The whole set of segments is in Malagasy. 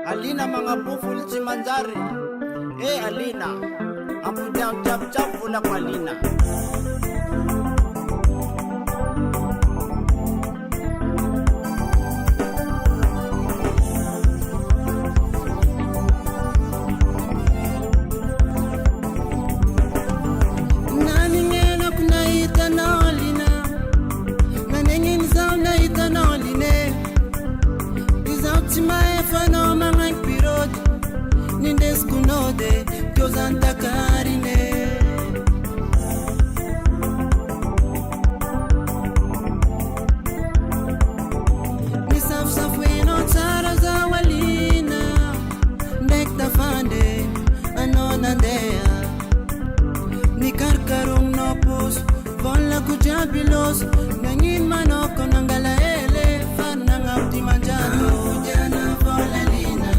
Alina mga buful si Manjari. Alina, ang pudyang chap-chap pula ko Alina. Nindes-kunode, Diosanta Karine. Nisaf-safweno tsara za walina. Nekta fande, anonandea. Nikarkarum nopus, vola kujabilos. Nangin manoko nangala ele, fan nangapti manjano. Jana vola lina.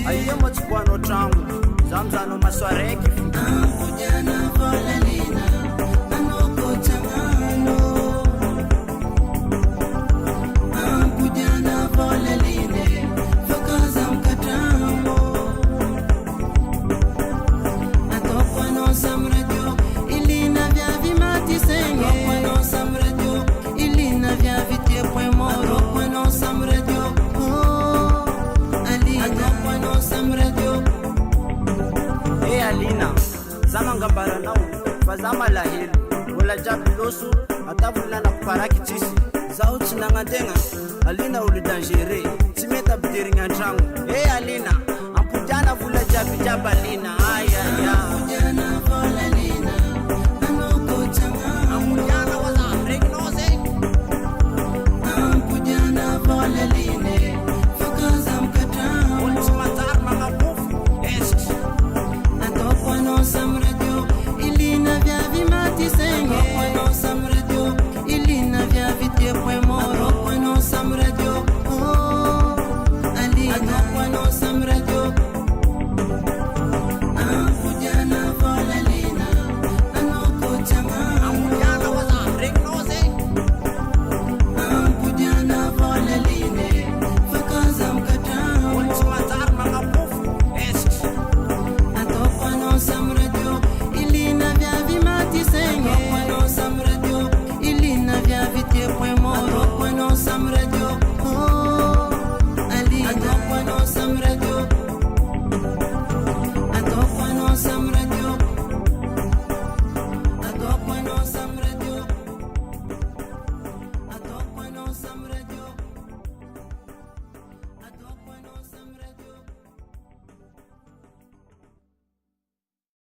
Aiyemo tsipwano trangu zamzano maswareki Ampujana volalina anoko changano Ampujana volaline fakaza mkatamo Atopano samradio ilina vya vimati senge Atopano samradio ilina vya vitie pwe moro Atopano samradio Alina, zama ngambara nao, fazama lahili Wala jabi losu, atavula na kuparaki chisi Zauti na ngadenga, Alina uli dangere Simeta bidiri ngantrangu Alina, ampujana vula jabi jaba Alina Ayaya